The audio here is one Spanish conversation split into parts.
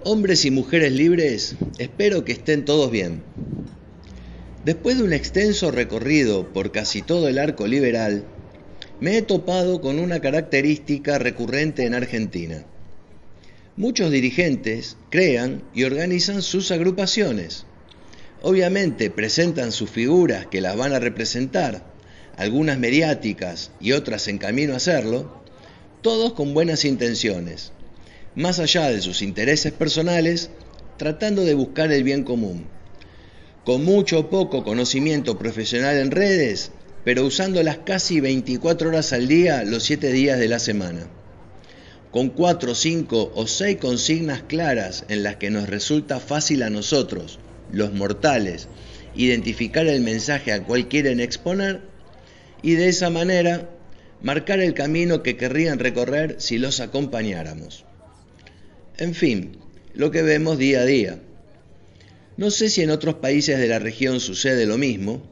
Hombres y mujeres libres, espero que estén todos bien. Después de un extenso recorrido por casi todo el arco liberal, me he topado con una característica recurrente en Argentina. Muchos dirigentes crean y organizan sus agrupaciones. Obviamente presentan sus figuras que las van a representar, algunas mediáticas y otras en camino a hacerlo, todos con buenas intenciones, más allá de sus intereses personales, tratando de buscar el bien común, con mucho o poco conocimiento profesional en redes, pero usándolas casi 24 horas al día, los 7 días de la semana, con 4, 5 o 6 consignas claras en las que nos resulta fácil a nosotros, los mortales, identificar el mensaje al cual quieren exponer y de esa manera marcar el camino que querrían recorrer si los acompañáramos. En fin, lo que vemos día a día. No sé si en otros países de la región sucede lo mismo.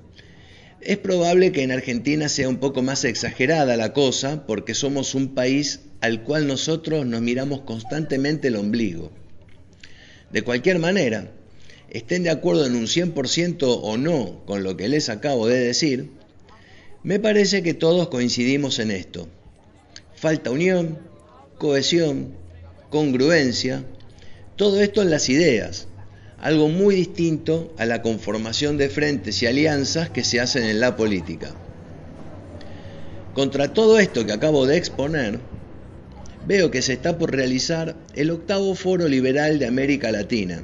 Es probable que en Argentina sea un poco más exagerada la cosa porque somos un país al cual nosotros nos miramos constantemente el ombligo. De cualquier manera, estén de acuerdo en un 100% o no con lo que les acabo de decir, me parece que todos coincidimos en esto. Falta unión, cohesión, congruencia, todo esto en las ideas, algo muy distinto a la conformación de frentes y alianzas que se hacen en la política. Contra todo esto que acabo de exponer, veo que se está por realizar el octavo Foro Liberal de América Latina,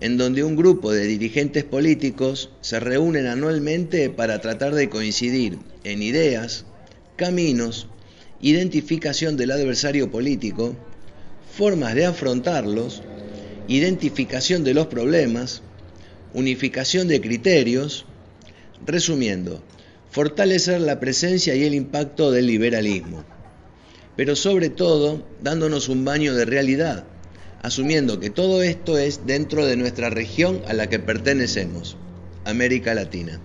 en donde un grupo de dirigentes políticos se reúnen anualmente para tratar de coincidir en ideas, caminos, identificación del adversario político, formas de afrontarlos, identificación de los problemas, unificación de criterios, resumiendo, fortalecer la presencia y el impacto del liberalismo, pero sobre todo dándonos un baño de realidad, asumiendo que todo esto es dentro de nuestra región a la que pertenecemos, América Latina.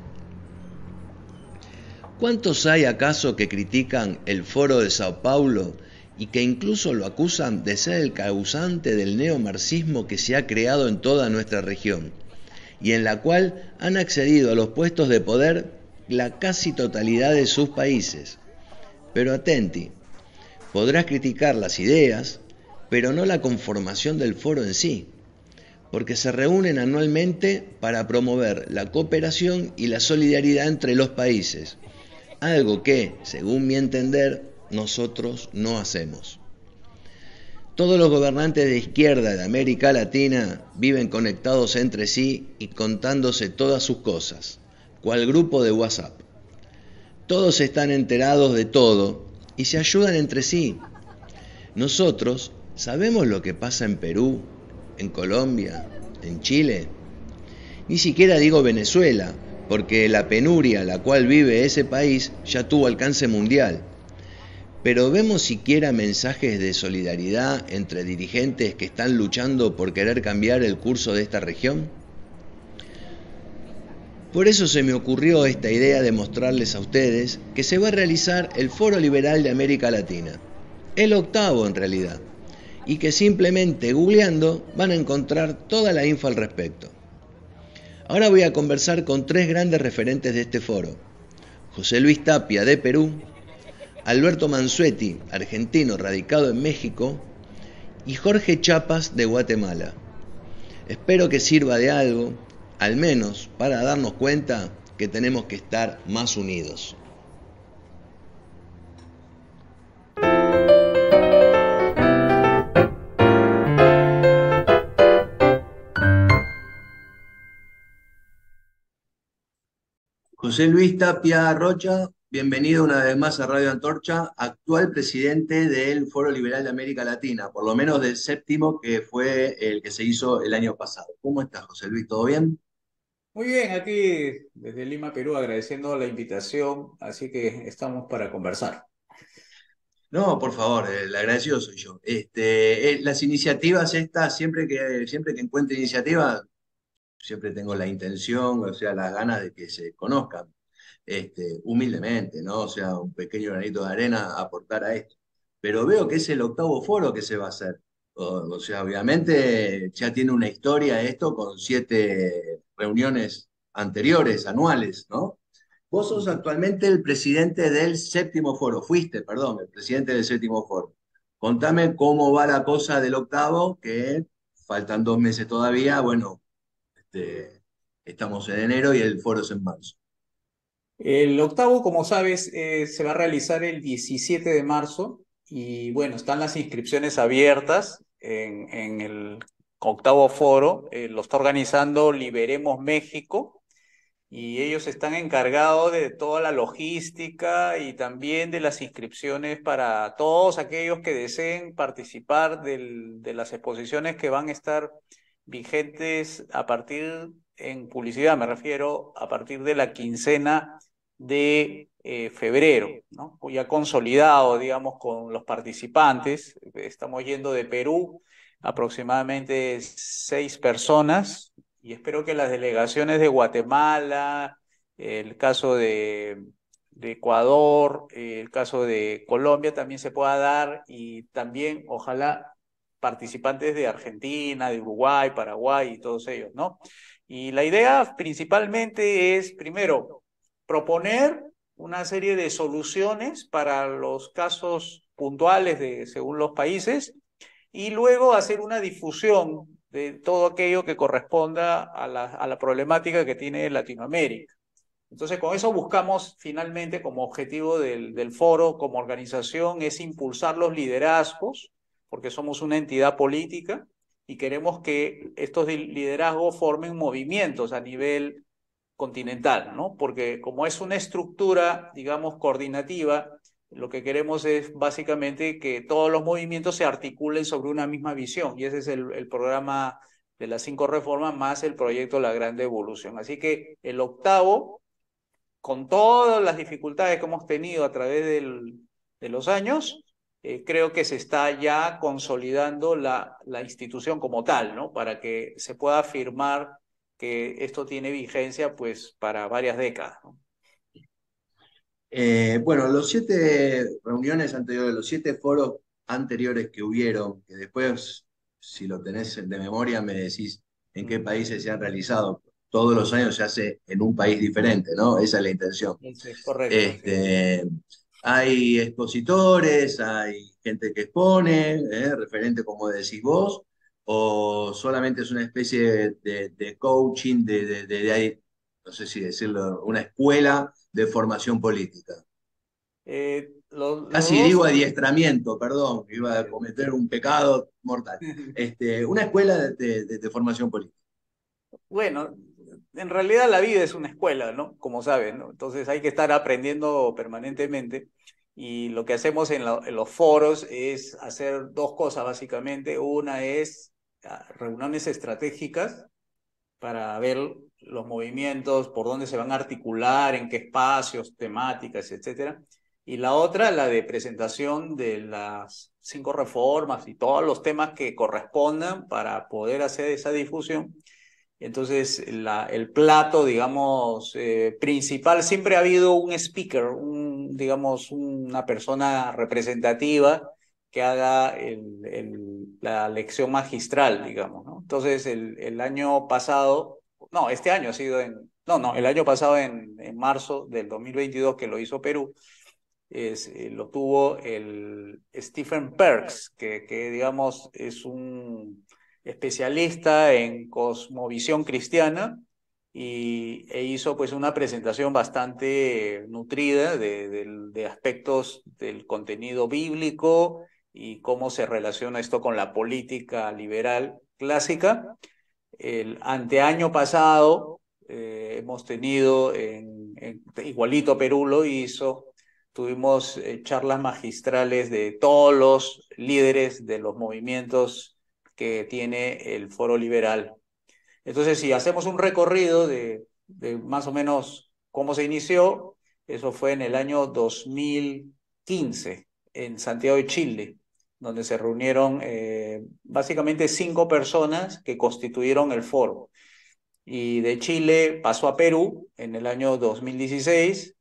¿Cuántos hay acaso que critican el Foro de Sao Paulo y que incluso lo acusan de ser el causante del neomarxismo que se ha creado en toda nuestra región y en la cual han accedido a los puestos de poder la casi totalidad de sus países? Pero atenti, podrás criticar las ideas, pero no la conformación del foro en sí, porque se reúnen anualmente para promover la cooperación y la solidaridad entre los países, algo que, según mi entender, nosotros no hacemos. Todos los gobernantes de izquierda de América Latina viven conectados entre sí y contándose todas sus cosas, cual grupo de WhatsApp. Todos están enterados de todo y se ayudan entre sí. Nosotros sabemos lo que pasa en Perú, en Colombia, en Chile. Ni siquiera digo Venezuela, porque la penuria la cual vive ese país ya tuvo alcance mundial. Pero ¿vemos siquiera mensajes de solidaridad entre dirigentes que están luchando por querer cambiar el curso de esta región? Por eso se me ocurrió esta idea de mostrarles a ustedes que se va a realizar el Foro Liberal de América Latina, el octavo en realidad, y que simplemente googleando van a encontrar toda la info al respecto. Ahora voy a conversar con tres grandes referentes de este foro: José Luis Tapia, de Perú; Alberto Mansueti, argentino radicado en México; y Jorge Chapas, de Guatemala. Espero que sirva de algo, al menos para darnos cuenta que tenemos que estar más unidos. José Luis Tapia Rocha, bienvenido una vez más a Radio Antorcha, actual presidente del Foro Liberal de América Latina, por lo menos del séptimo, que fue el que se hizo el año pasado. ¿Cómo estás, José Luis? ¿Todo bien? Muy bien, aquí desde Lima, Perú, agradeciendo la invitación, así que estamos para conversar. No, por favor, el agradecido soy yo. Las iniciativas estas, siempre que encuentre iniciativas, siempre tengo la intención, o sea, las ganas de que se conozcan, humildemente, ¿no? O sea, un pequeño granito de arena a aportar a esto. Pero veo que es el octavo foro que se va a hacer. O sea, obviamente ya tiene una historia esto con 7 reuniones anteriores, anuales, ¿no? Vos sos Ujú. actualmente el presidente del séptimo foro, fuiste, perdón, el presidente del séptimo foro. Contame cómo va la cosa del octavo, que faltan 2 meses todavía. Bueno, estamos en enero y el foro es en marzo. El octavo, como sabes, se va a realizar el 17 de marzo y bueno, están las inscripciones abiertas en el octavo foro. Lo está organizando Liberemos México y ellos están encargados de toda la logística y también de las inscripciones para todos aquellos que deseen participar de las exposiciones que van a estar vigentes a partir, en publicidad me refiero, a partir de la quincena de febrero, ¿no? Ya consolidado, digamos, con los participantes. Estamos yendo de Perú aproximadamente 6 personas y espero que las delegaciones de Guatemala, el caso de Ecuador, el caso de Colombia también se pueda dar y también ojalá participantes de Argentina, de Uruguay, Paraguay y todos ellos, ¿no? Y la idea principalmente es, primero, proponer una serie de soluciones para los casos puntuales según los países y luego hacer una difusión de todo aquello que corresponda a la problemática que tiene Latinoamérica. Entonces, con eso buscamos finalmente como objetivo del foro, como organización, es impulsar los liderazgos, porque somos una entidad política y queremos que estos liderazgos formen movimientos a nivel continental, ¿no? Porque como es una estructura, digamos, coordinativa, lo que queremos es básicamente que todos los movimientos se articulen sobre una misma visión y ese es el programa de las 5 reformas más el proyecto La Gran Devolución. Así que el octavo, con todas las dificultades que hemos tenido a través de los años, creo que se está ya consolidando la institución como tal, ¿no? Para que se pueda afirmar que esto tiene vigencia pues para varias décadas, ¿no? Bueno, los 7 reuniones anteriores, los 7 foros anteriores que hubieron, que después, si lo tenés de memoria, me decís en qué Mm. países se han realizado. Todos los años se hace en un país diferente, ¿no? Esa es la intención. Sí, correcto, sí. Este, hay expositores, hay gente que expone, referente como decís vos, o solamente es una especie de coaching, no sé si decirlo, una escuela de formación política. Los Casi dos digo son... adiestramiento, perdón, iba a cometer un pecado mortal. Una escuela de formación política. Bueno, en realidad la vida es una escuela, ¿no? Como sabes, ¿no? Entonces hay que estar aprendiendo permanentemente y lo que hacemos en los foros es hacer dos cosas básicamente. Una es reuniones estratégicas para ver los movimientos, por dónde se van a articular, en qué espacios, temáticas, etcétera. Y la otra, la de presentación de las 5 reformas y todos los temas que correspondan para poder hacer esa difusión. Entonces, el plato, digamos, principal, siempre ha habido un speaker, digamos, una persona representativa que haga la lección magistral, digamos, ¿no? Entonces, el año pasado, no, este año ha sido no, el año pasado en marzo del 2022 que lo hizo Perú, lo tuvo el Stephen Perks, digamos es un especialista en cosmovisión cristiana e hizo pues una presentación bastante nutrida de aspectos del contenido bíblico y cómo se relaciona esto con la política liberal clásica. El anteaño pasado hemos tenido, igualito Perú lo hizo, tuvimos charlas magistrales de todos los líderes de los movimientos que tiene el Foro Liberal. Entonces, si hacemos un recorrido de más o menos cómo se inició, eso fue en el año 2015 en Santiago de Chile, donde se reunieron básicamente 5 personas que constituyeron el foro. Y de Chile pasó a Perú en el año 2016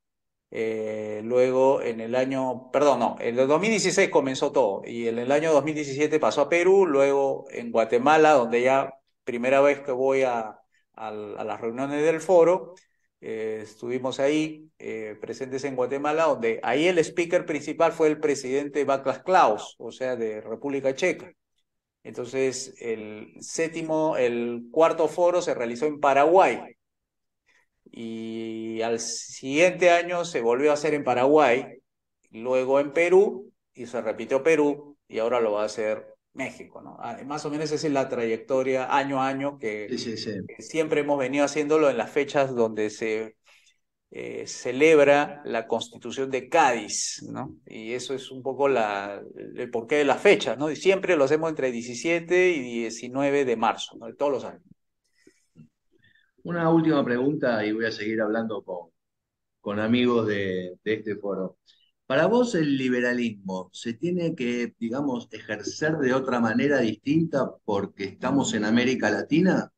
Luego en el año, perdón, no, en el 2016 comenzó todo y en el año 2017 pasó a Perú, luego en Guatemala, donde ya primera vez que voy a las reuniones del foro, estuvimos ahí presentes en Guatemala, donde ahí el speaker principal fue el presidente Václav Klaus, o sea, de República Checa. Entonces, el cuarto foro se realizó en Paraguay y al siguiente año se volvió a hacer en Paraguay, luego en Perú y se repitió Perú y ahora lo va a hacer México, ¿no? Más o menos esa es la trayectoria año a año Sí, sí, sí. que siempre hemos venido haciéndolo en las fechas donde se celebra la Constitución de Cádiz, ¿no? Y eso es un poco el porqué de las fechas, ¿no? Y siempre lo hacemos entre 17 y 19 de marzo, ¿no? De todos los años. Una última pregunta y voy a seguir hablando con amigos de este foro. ¿Para vos el liberalismo se tiene que, digamos, ejercer de otra manera distinta porque estamos en América Latina?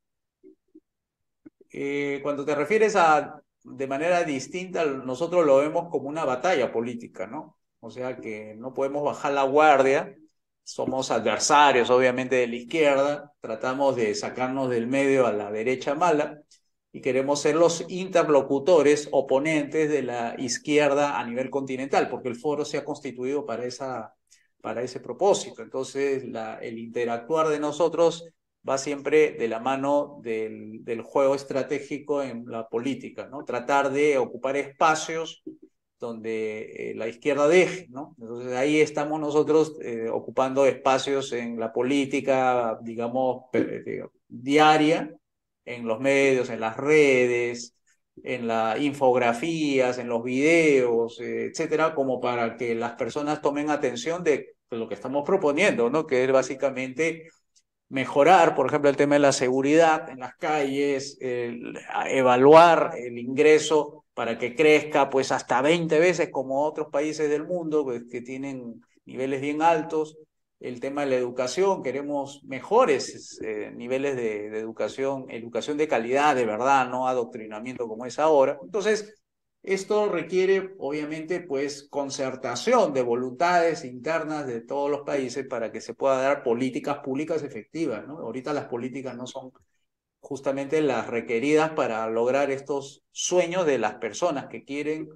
Cuando te refieres a de manera distinta, nosotros lo vemos como una batalla política, ¿no? O sea que no podemos bajar la guardia, somos adversarios obviamente de la izquierda, tratamos de sacarnos del medio a la derecha mala y queremos ser los interlocutores, oponentes de la izquierda a nivel continental, porque el foro se ha constituido para ese propósito. Entonces, el interactuar de nosotros va siempre de la mano del juego estratégico en la política, ¿no? Tratar de ocupar espacios donde la izquierda deje, ¿no? Entonces ahí estamos nosotros ocupando espacios en la política, digamos, diaria, en los medios, en las redes, en las infografías, en los videos, etcétera, como para que las personas tomen atención de lo que estamos proponiendo, ¿no? Que es básicamente mejorar, por ejemplo, el tema de la seguridad en las calles, evaluar el ingreso para que crezca pues hasta 20 veces como otros países del mundo pues, que tienen niveles bien altos. El tema de la educación, queremos mejores niveles de educación, educación de calidad, de verdad, no adoctrinamiento como es ahora. Entonces, esto requiere, obviamente, pues concertación de voluntades internas de todos los países para que se pueda dar políticas públicas efectivas, ¿no? Ahorita las políticas no son justamente las requeridas para lograr estos sueños de las personas que quieren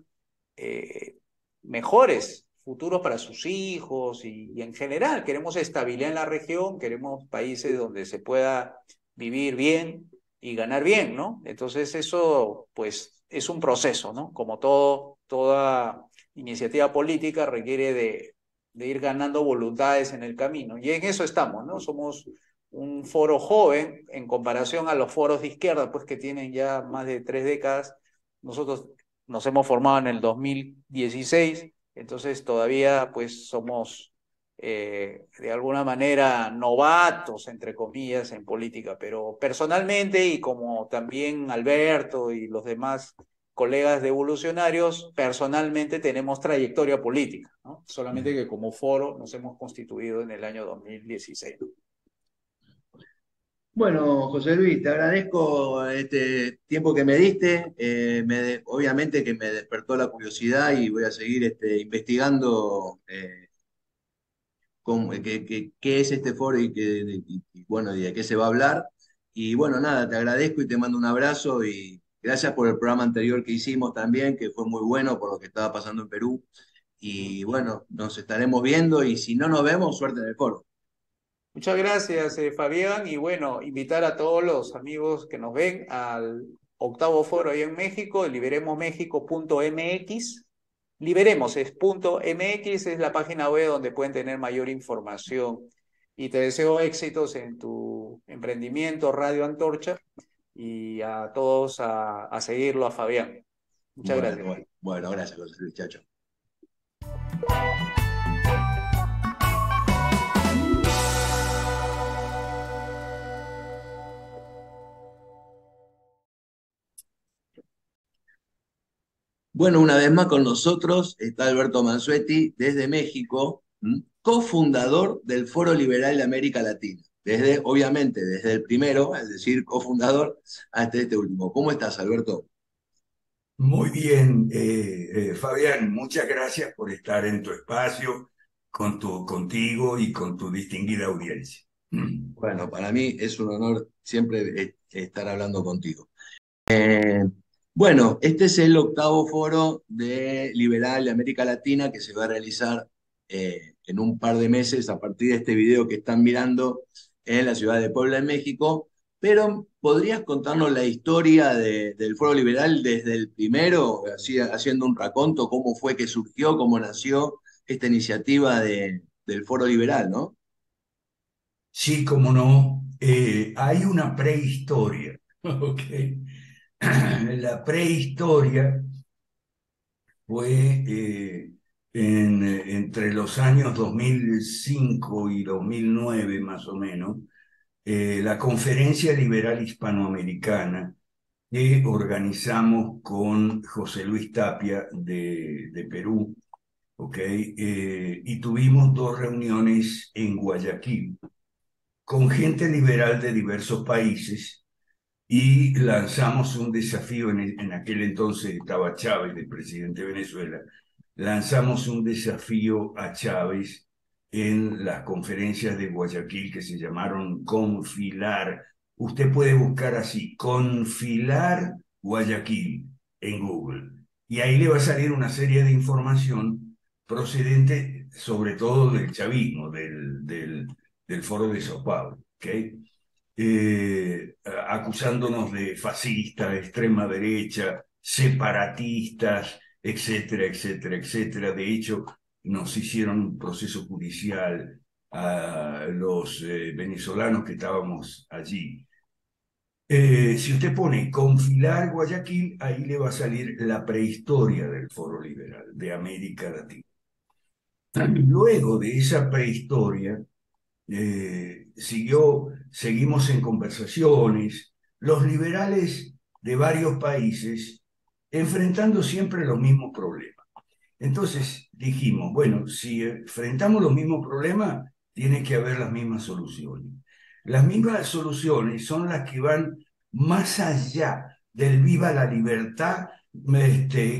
eh, mejores futuros para sus hijos y en general queremos estabilidad en la región, queremos países donde se pueda vivir bien y ganar bien, ¿no? Entonces eso pues es un proceso, ¿no? Como toda iniciativa política requiere de ir ganando voluntades en el camino y en eso estamos, ¿no? Somos un foro joven en comparación a los foros de izquierda, pues que tienen ya más de 3 décadas. Nosotros nos hemos formado en el 2016, entonces todavía pues somos de alguna manera novatos, entre comillas, en política, pero personalmente y como también Alberto y los demás colegas de evolucionarios, personalmente tenemos trayectoria política, ¿no? Solamente que como foro nos hemos constituido en el año 2016. Bueno, José Luis, te agradezco este tiempo que me diste. Obviamente que me despertó la curiosidad y voy a seguir investigando qué es este foro y, bueno, y de qué se va a hablar. Y bueno, nada, te agradezco y te mando un abrazo y gracias por el programa anterior que hicimos también, que fue muy bueno por lo que estaba pasando en Perú. Y bueno, nos estaremos viendo y si no nos vemos, suerte en el foro. Muchas gracias, Fabián, y bueno, invitar a todos los amigos que nos ven al octavo foro ahí en México, liberemosmexico.mx. Liberemos es punto .mx, es la página web donde pueden tener mayor información. Y te deseo éxitos en tu emprendimiento Radio Antorcha y a todos a seguirlo a Fabián. Muchas Bueno, gracias. bueno, bueno, gracias, José Luis, chao, chao. Bueno, una vez más con nosotros está Alberto Mansuetti desde México, cofundador del Foro Liberal de América Latina. Obviamente, desde el primero, es decir, cofundador, hasta este último. ¿Cómo estás, Alberto? Muy bien, Fabián, muchas gracias por estar en tu espacio, contigo y con tu distinguida audiencia. Bueno, para mí es un honor siempre estar hablando contigo. Bueno, este es el octavo foro de Liberal de América Latina que se va a realizar en un par de meses a partir de este video que están mirando en la ciudad de Puebla, en México. Pero ¿podrías contarnos la historia del Foro Liberal desde el primero, haciendo un raconto, cómo fue que surgió, cómo nació esta iniciativa del Foro Liberal, ¿no? Sí, como no, hay una prehistoria, ¿ok? La prehistoria fue entre los años 2005 y 2009, más o menos, la Conferencia Liberal Hispanoamericana que organizamos con José Luis Tapia de Perú, ¿ok? Y tuvimos dos reuniones en Guayaquil con gente liberal de diversos países y lanzamos un desafío, en aquel entonces estaba Chávez, el presidente de Venezuela, lanzamos un desafío a Chávez en las conferencias de Guayaquil que se llamaron Confilar. Usted puede buscar así, Confilar Guayaquil en Google. Y ahí le va a salir una serie de información procedente sobre todo del chavismo, del Foro de Sao Paulo. ¿Okay? Acusándonos de fascistas, extrema derecha, separatistas, etcétera, etcétera, etcétera. De hecho, nos hicieron un proceso judicial a los venezolanos que estábamos allí. Si usted pone Confilar Guayaquil, ahí le va a salir la prehistoria del Foro Liberal de América Latina. Luego de esa prehistoria, seguimos en conversaciones, los liberales de varios países enfrentando siempre los mismos problemas. Entonces dijimos, bueno, si enfrentamos los mismos problemas, tiene que haber las mismas soluciones. Las mismas soluciones son las que van más allá del viva la libertad,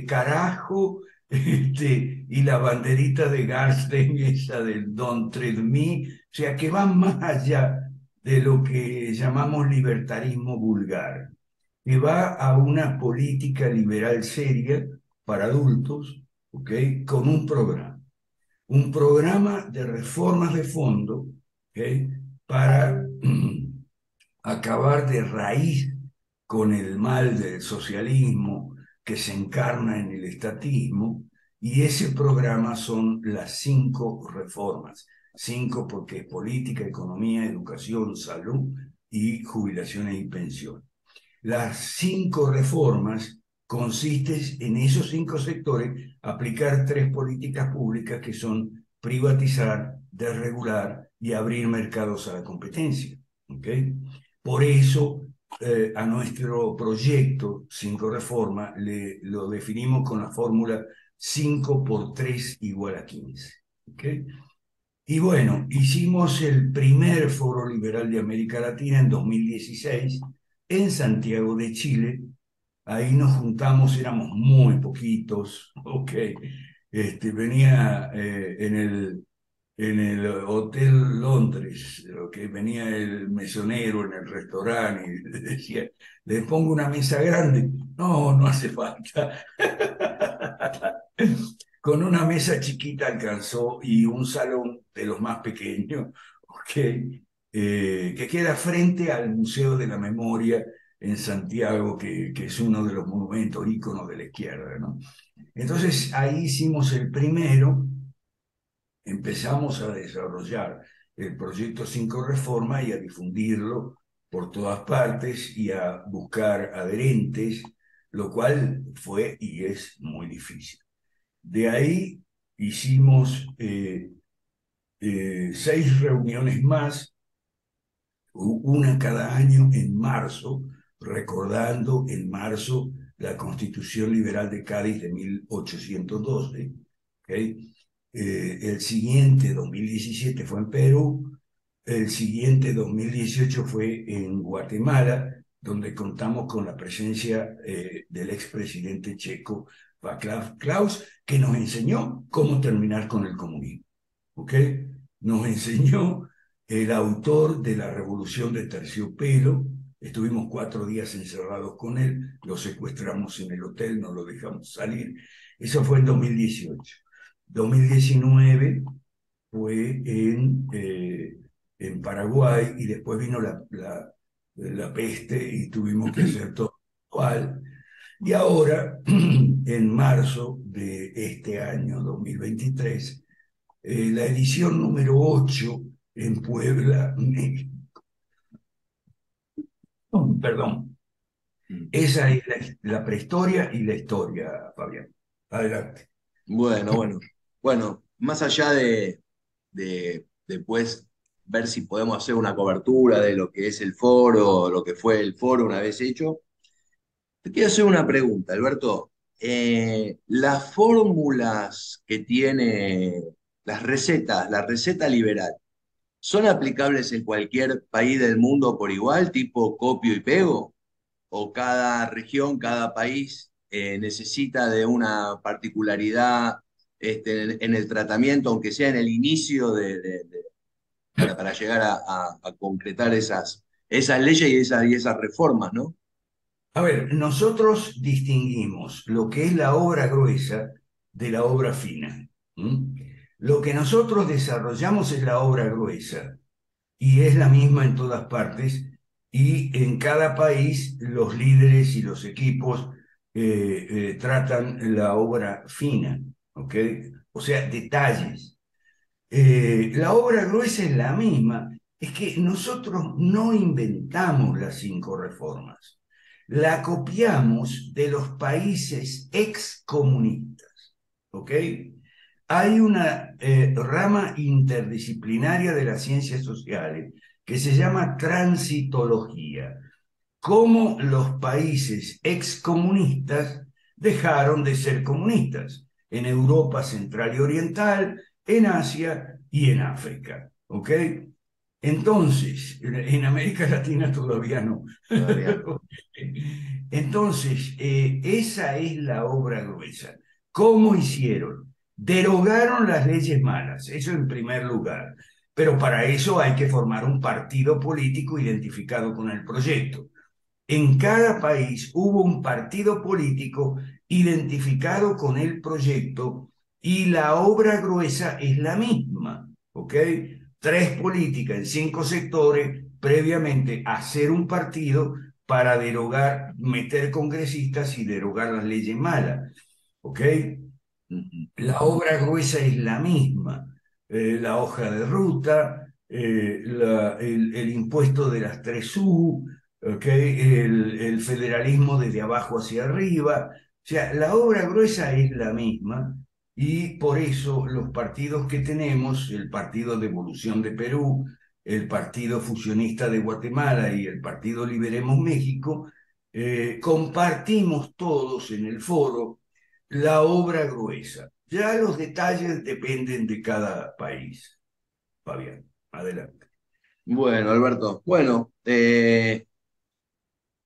carajo, y la banderita de Garstein, esa del Don't Tread Me, o sea, que van más allá de lo que llamamos libertarismo vulgar, que va a una política liberal seria para adultos, ¿ok? Con un programa de reformas de fondo, ¿ok? Para acabar de raíz con el mal del socialismo que se encarna en el estatismo, y ese programa son las 5 reformas. 5 porque es política, economía, educación, salud y jubilaciones y pensiones. Las 5 reformas consisten en esos 5 sectores aplicar 3 políticas públicas que son privatizar, desregular y abrir mercados a la competencia. ¿Okay? Por eso a nuestro proyecto 5 reformas lo definimos con la fórmula 5 por 3 igual a 15. ¿Okay? Y bueno, hicimos el primer Foro Liberal de América Latina en 2016 en Santiago de Chile. Ahí nos juntamos, éramos muy poquitos, ok. Venía en el Hotel Londres, que venía el mesonero en el restaurante y le decía, ¿le pongo una mesa grande? No, no hace falta. Con una mesa chiquita alcanzó y un salón de los más pequeños, okay, que queda frente al Museo de la Memoria en Santiago, que es uno de los monumentos íconos de la izquierda, ¿no? Entonces ahí hicimos el primero, empezamos a desarrollar el proyecto 5 Reforma y a difundirlo por todas partes y a buscar adherentes, lo cual fue y es muy difícil. De ahí hicimos 6 reuniones más, una cada año en marzo, recordando en marzo la Constitución Liberal de Cádiz de 1812. ¿Okay? El siguiente, 2017, fue en Perú, el siguiente, 2018, fue en Guatemala, donde contamos con la presencia del expresidente checo Václav Klaus, que nos enseñó cómo terminar con el comunismo. ¿Ok? Nos enseñó el autor de la Revolución de Terciopelo. Estuvimos 4 días encerrados con él, lo secuestramos en el hotel, no lo dejamos salir. Eso fue en 2018. 2019 fue en Paraguay, y después vino la peste y tuvimos que hacer todo igual. Y ahora, en marzo de este año 2023, la edición número 8 en Puebla, México. Perdón. Esa es la prehistoria y la historia, Fabián. Adelante. Bueno, más allá de después ver si podemos hacer una cobertura de lo que es el foro, lo que fue el foro una vez hecho, te quiero hacer una pregunta, Alberto. Las fórmulas que tiene la receta liberal, ¿son aplicables en cualquier país del mundo por igual, tipo copio y pego? ¿O cada región, cada país necesita de una particularidad en el tratamiento, aunque sea en el inicio para llegar a concretar esas leyes y esas reformas, ¿no? A ver, nosotros distinguimos lo que es la obra gruesa de la obra fina. ¿Mm? Lo que nosotros desarrollamos es la obra gruesa, y es la misma en todas partes, y en cada país los líderes y los equipos tratan la obra fina, ¿ok? O sea, detalles. La obra gruesa es la misma, es que nosotros no inventamos las 5 reformas, la copiamos de los países excomunistas, ¿ok? Hay una rama interdisciplinaria de las ciencias sociales que se llama transitología, cómo los países excomunistas dejaron de ser comunistas en Europa Central y Oriental, en Asia y en África. ¿Ok? Entonces, en América Latina todavía no. Todavía. Entonces, esa es la obra gruesa. ¿Cómo hicieron? Derogaron las leyes malas, eso en primer lugar. Pero para eso hay que formar un partido político identificado con el proyecto. En cada país hubo un partido político identificado con el proyecto, y la obra gruesa es la misma, ¿ok? 3 políticas en 5 sectores, previamente hacer un partido para derogar, meter congresistas y derogar las leyes malas, ¿ok? La obra gruesa es la misma, la hoja de ruta, el impuesto de las 3U, ¿okay? El federalismo desde abajo hacia arriba. O sea, la obra gruesa es la misma, y por eso los partidos que tenemos, el Partido de Evolución de Perú, el Partido Fusionista de Guatemala y el Partido Liberemos México, compartimos todos en el foro la obra gruesa. Ya los detalles dependen de cada país. Fabián, adelante. Bueno, Alberto, bueno, no te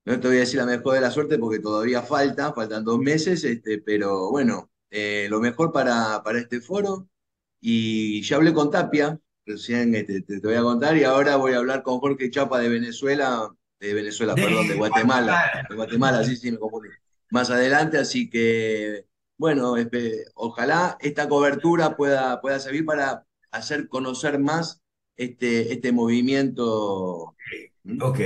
voy a decir la mejor de la suerte porque todavía faltan 2 meses, pero bueno, lo mejor para este foro. Y ya hablé con Tapia, recién te voy a contar, y ahora voy a hablar con Jorge Chapa perdón, De Guatemala. de Guatemala, sí, sí, me confundí. Más adelante, así que, bueno, ojalá esta cobertura pueda servir para hacer conocer más este movimiento. ¿Mm? Ok,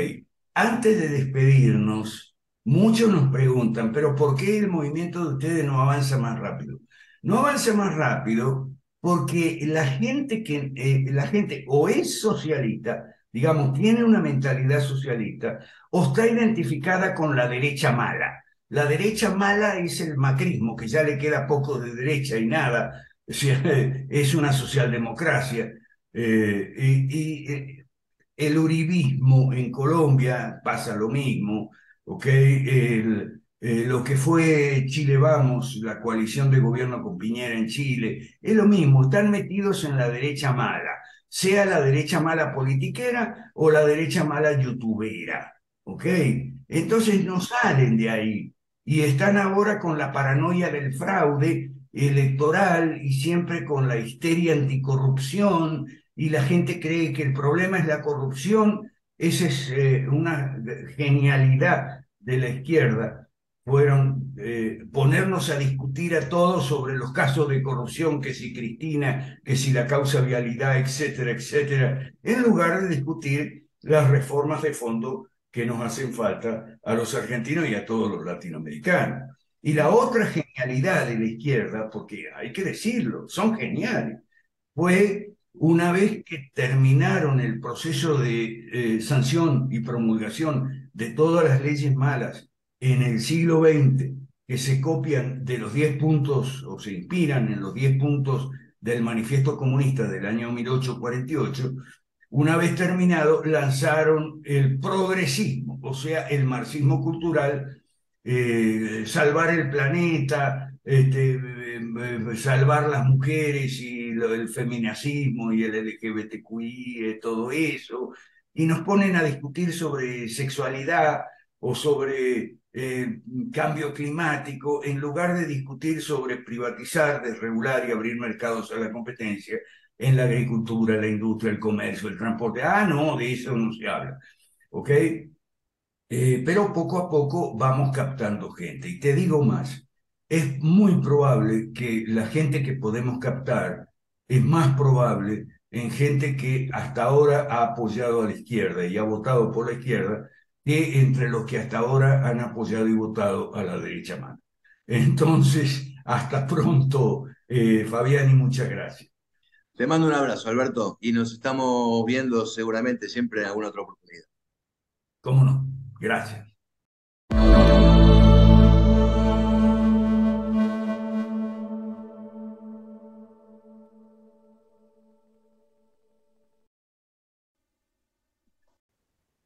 antes de despedirnos, muchos nos preguntan, pero ¿por qué el movimiento de ustedes no avanza más rápido? No avanza más rápido porque la gente o es socialista, digamos, tiene una mentalidad socialista, o está identificada con la derecha mala. La derecha mala es el macrismo, que ya le queda poco de derecha y nada, o sea, es una socialdemocracia. El uribismo en Colombia pasa lo mismo, ¿ok? Lo que fue Chile Vamos, la coalición de gobierno con Piñera en Chile, es lo mismo, están metidos en la derecha mala, sea la derecha mala politiquera o la derecha mala youtubera, ¿ok? Entonces no salen de ahí y están ahora con la paranoia del fraude electoral y siempre con la histeria anticorrupción y la gente cree que el problema es la corrupción. Esa es una genialidad de la izquierda. Fueron ponernos a discutir a todos sobre los casos de corrupción, que si Cristina, que si la causa vialidad, etcétera, etcétera, en lugar de discutir las reformas de fondo que nos hacen falta a los argentinos y a todos los latinoamericanos. Y la otra genialidad de la izquierda, porque hay que decirlo, son geniales, fue una vez que terminaron el proceso de sanción y promulgación de todas las leyes malas en el siglo XX, que se copian de los 10 puntos o se inspiran en los 10 puntos del Manifiesto Comunista del año 1848, una vez terminado, lanzaron el progresismo, o sea, el marxismo cultural, salvar el planeta, salvar las mujeres y el feminacismo y el LGBTQI, todo eso, y nos ponen a discutir sobre sexualidad o sobre cambio climático, en lugar de discutir sobre privatizar, desregular y abrir mercados a la competencia en la agricultura, la industria, el comercio, el transporte. Ah, no, de eso no se habla. ¿Ok? Pero poco a poco vamos captando gente. Y te digo más, es muy probable que la gente que podemos captar es más probable en gente que hasta ahora ha apoyado a la izquierda y ha votado por la izquierda que entre los que hasta ahora han apoyado y votado a la derecha mano. Entonces, hasta pronto, Fabián, y muchas gracias. Te mando un abrazo, Alberto, y nos estamos viendo seguramente siempre en alguna otra oportunidad. ¿Cómo no? Gracias.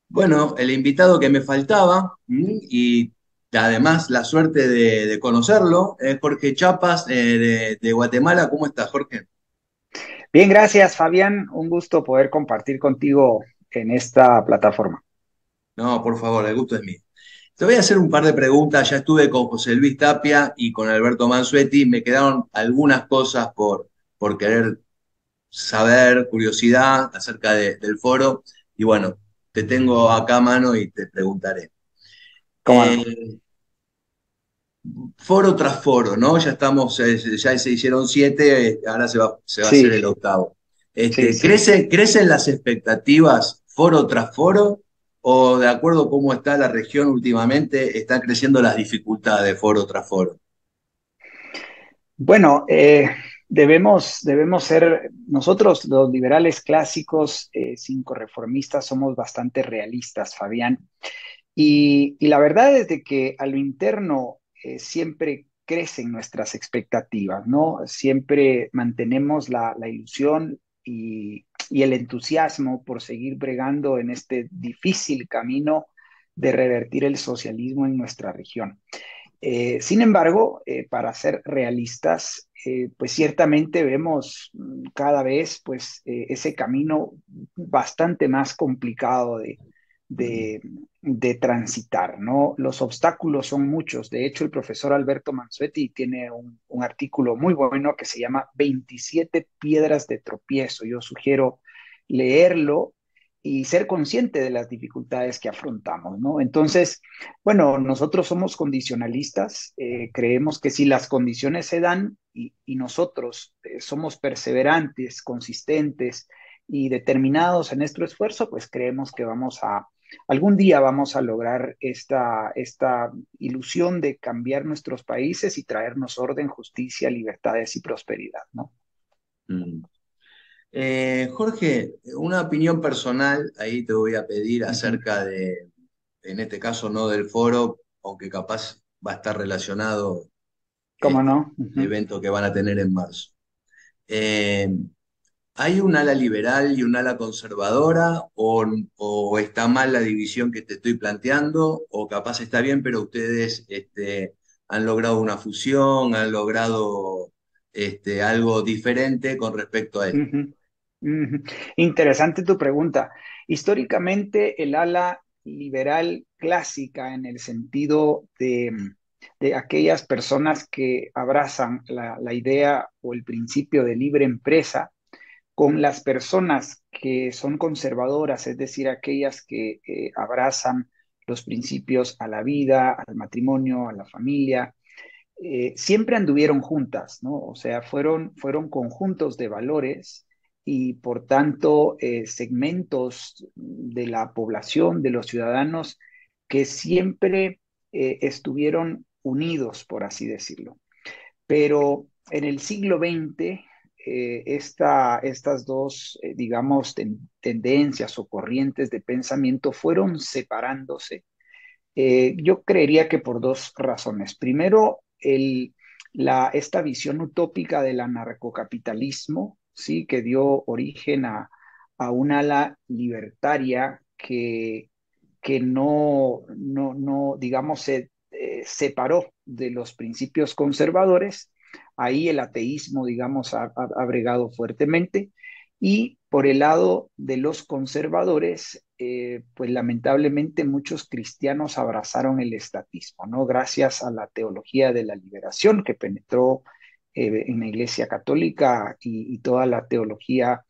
Bueno, el invitado que me faltaba, y además la suerte de conocerlo, es Jorge Chapas, de Guatemala. ¿Cómo estás, Jorge? Bien, gracias, Fabián. Un gusto poder compartir contigo en esta plataforma. No, por favor, el gusto es mío. Te voy a hacer un par de preguntas. Ya estuve con José Luis Tapia y con Alberto Mansuetti. Me quedaron algunas cosas por querer saber, curiosidad acerca del foro. Y bueno, te tengo acá a mano y te preguntaré. ¿Cómo no? Foro tras foro, ¿no? Ya estamos, ya se hicieron 7, ahora se va a hacer Sí, el octavo. sí, sí. ¿Crecen las expectativas foro tras foro? ¿O de acuerdo a cómo está la región últimamente, están creciendo las dificultades foro tras foro? Bueno, debemos ser, nosotros los liberales clásicos, cinco reformistas, somos bastante realistas, Fabián. Y la verdad es de que a lo interno siempre crecen nuestras expectativas, ¿no? Siempre mantenemos la ilusión y el entusiasmo por seguir bregando en este difícil camino de revertir el socialismo en nuestra región. Sin embargo, para ser realistas, pues ciertamente vemos cada vez pues, ese camino bastante más complicado de, de transitar, ¿no? Los obstáculos son muchos. De hecho, el profesor Alberto Mansuetti tiene un artículo muy bueno que se llama 27 piedras de tropiezo. Yo sugiero leerlo y ser consciente de las dificultades que afrontamos, ¿no? Entonces, bueno, nosotros somos condicionalistas, creemos que si las condiciones se dan y nosotros somos perseverantes, consistentes y determinados en nuestro esfuerzo, pues creemos que algún día vamos a lograr esta ilusión de cambiar nuestros países y traernos orden, justicia, libertades y prosperidad, ¿no? Mm. Jorge, una opinión personal, ahí te voy a pedir Uh -huh. acerca en este caso no del foro, aunque capaz va a estar relacionado ¿Cómo este, no? Uh el -huh. evento que van a tener en marzo. Eh, ¿Hay un ala liberal y un ala conservadora o está mal la división que te estoy planteando o capaz está bien, pero ustedes han logrado una fusión, han logrado algo diferente con respecto a esto? Uh -huh. Uh -huh. Interesante tu pregunta. Históricamente, el ala liberal clásica en el sentido de aquellas personas que abrazan la idea o el principio de libre empresa, con las personas que son conservadoras, es decir, aquellas que abrazan los principios a la vida, al matrimonio, a la familia, siempre anduvieron juntas, ¿no? O sea, fueron conjuntos de valores y por tanto segmentos de la población, de los ciudadanos, que siempre estuvieron unidos, por así decirlo. Pero en el siglo XX, estas dos, digamos, tendencias o corrientes de pensamiento fueron separándose. Yo creería que por dos razones. Primero, esta visión utópica del anarcocapitalismo, ¿sí? Que dio origen a un ala libertaria que no, digamos, se separó de los principios conservadores. Ahí el ateísmo, digamos, ha bregado fuertemente. Y por el lado de los conservadores, pues lamentablemente muchos cristianos abrazaron el estatismo, ¿no? Gracias a la teología de la liberación que penetró en la Iglesia Católica y toda la teología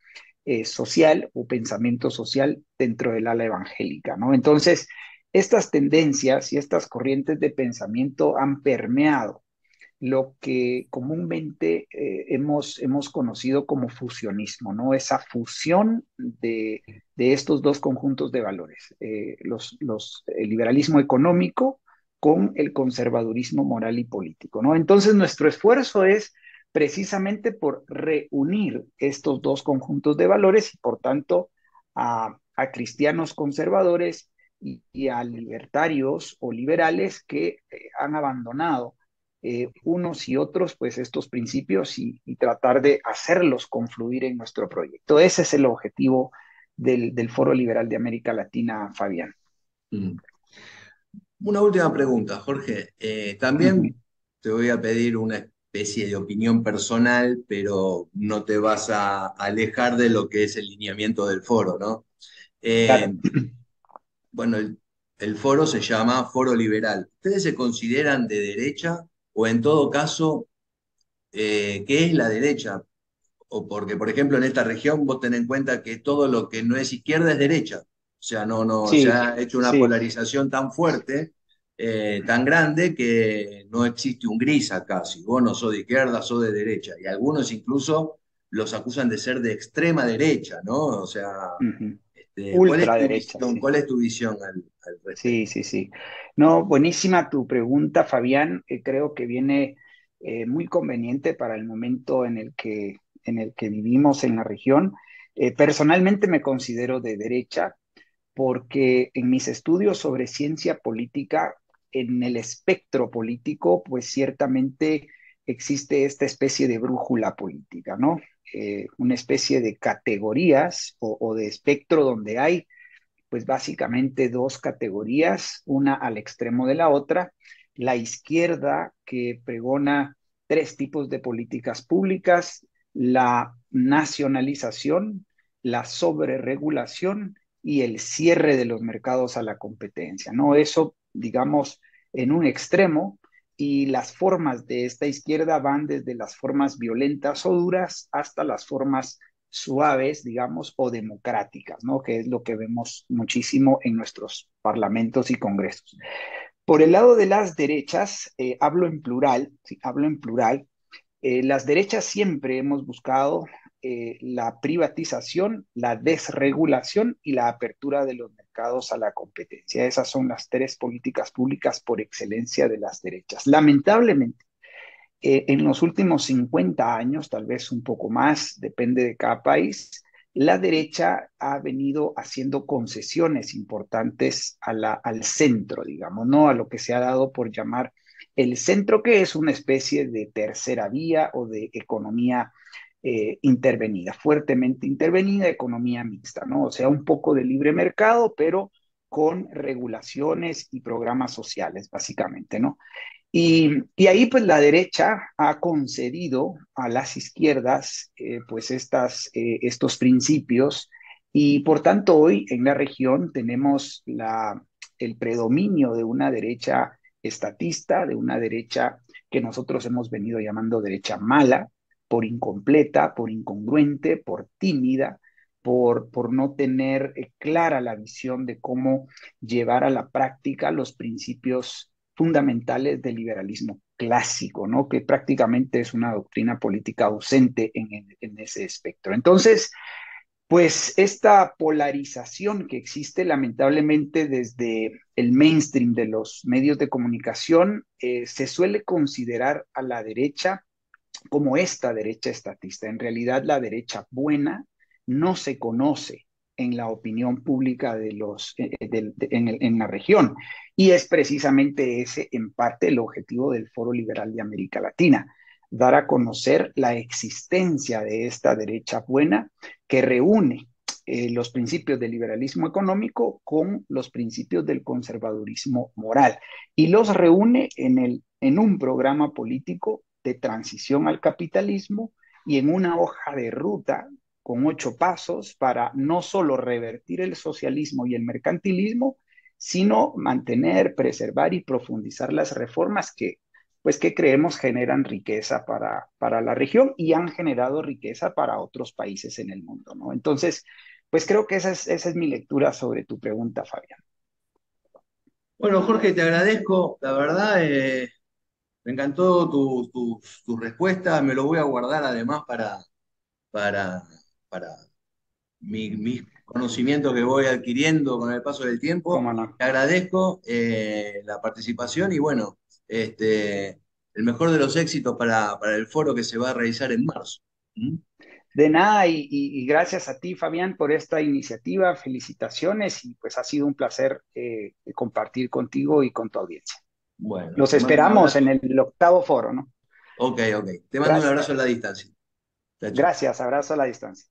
social o pensamiento social dentro del ala evangélica, ¿no? Entonces, estas tendencias y estas corrientes de pensamiento han permeado lo que comúnmente hemos conocido como fusionismo, ¿no? Esa fusión de estos dos conjuntos de valores, el liberalismo económico con el conservadurismo moral y político, ¿no? Entonces, nuestro esfuerzo es precisamente por reunir estos dos conjuntos de valores y, por tanto, a cristianos conservadores y a libertarios o liberales que han abandonado unos y otros, pues estos principios y tratar de hacerlos confluir en nuestro proyecto. Ese es el objetivo del Foro Liberal de América Latina, Fabián. Mm. Una última pregunta, Jorge. También te voy a pedir una especie de opinión personal, pero no te vas a alejar de lo que es el lineamiento del foro, ¿no? Claro. Bueno, el foro se llama Foro Liberal. ¿Ustedes se consideran de derecha o en todo caso, qué es la derecha? O porque, por ejemplo, en esta región vos tenés en cuenta que todo lo que no es izquierda es derecha. O sea, no se Sí, ha hecho una sí. polarización tan fuerte, tan grande, que no existe un gris acá. Si vos no sos de izquierda, sos de derecha. Y algunos incluso los acusan de ser de extrema derecha, ¿no? O sea, ¿cuál es tu Ultraderecha, visión? sí. ¿Cuál es tu visión al Sí, respecto? sí, sí. No, buenísima tu pregunta, Fabián. Creo que viene muy conveniente para el momento en el que vivimos en la región. Personalmente me considero de derecha porque en mis estudios sobre ciencia política, en el espectro político, pues ciertamente existe esta especie de brújula política, ¿no? Una especie de categorías o de espectro donde hay pues básicamente dos categorías, una al extremo de la otra, la izquierda que pregona tres tipos de políticas públicas, la nacionalización, la sobreregulación y el cierre de los mercados a la competencia, ¿no? Eso, digamos, en un extremo, y las formas de esta izquierda van desde las formas violentas o duras hasta las formas suaves, digamos, o democráticas, ¿no? Que es lo que vemos muchísimo en nuestros parlamentos y congresos. Por el lado de las derechas, hablo en plural, ¿sí? Hablo en plural. Las derechas siempre hemos buscado la privatización, la desregulación y la apertura de los mercados a la competencia. Esas son las tres políticas públicas por excelencia de las derechas. Lamentablemente, en los últimos 50 años, tal vez un poco más, depende de cada país, la derecha ha venido haciendo concesiones importantes al centro, digamos, no a lo que se ha dado por llamar el centro, que es una especie de tercera vía o de economía intervenida, fuertemente intervenida, economía mixta, ¿no? O sea, un poco de libre mercado, pero con regulaciones y programas sociales, básicamente, ¿no? Y ahí pues la derecha ha concedido a las izquierdas pues estos principios Y por tanto, hoy en la región tenemos el predominio de una derecha estatista, de una derecha que nosotros hemos venido llamando derecha mala, por incompleta, por incongruente, por tímida, por no tener clara la visión de cómo llevar a la práctica los principios fundamentales del liberalismo clásico, ¿no? Que prácticamente es una doctrina política ausente en ese espectro. Entonces, pues esta polarización que existe lamentablemente desde el mainstream de los medios de comunicación, se suele considerar a la derecha como esta derecha estatista. En realidad, la derecha buena no se conoce en la opinión pública en la región. Y es precisamente ese, en parte, el objetivo del Foro Liberal de América Latina, dar a conocer la existencia de esta derecha buena que reúne los principios del liberalismo económico con los principios del conservadurismo moral y los reúne en un programa político de transición al capitalismo y en una hoja de ruta con 8 pasos para no solo revertir el socialismo y el mercantilismo, sino mantener, preservar y profundizar las reformas que creemos generan riqueza para la región y han generado riqueza para otros países en el mundo, ¿no? Entonces, pues creo que esa es mi lectura sobre tu pregunta, Fabián. Bueno, Jorge, te agradezco, la verdad, me encantó tu respuesta, me lo voy a guardar además para, para mis conocimientos que voy adquiriendo con el paso del tiempo. ¿Cómo no? Te agradezco la participación y bueno, el mejor de los éxitos para el foro que se va a realizar en marzo. ¿Mm? De nada y gracias a ti, Fabián, por esta iniciativa. Felicitaciones y pues ha sido un placer compartir contigo y con tu audiencia. Bueno, Los te mando un esperamos en abrazo. el octavo foro, ¿no? Ok, ok. Te mando un Gracias, abrazo a la distancia. Chao, chao. gracias, abrazo a la distancia.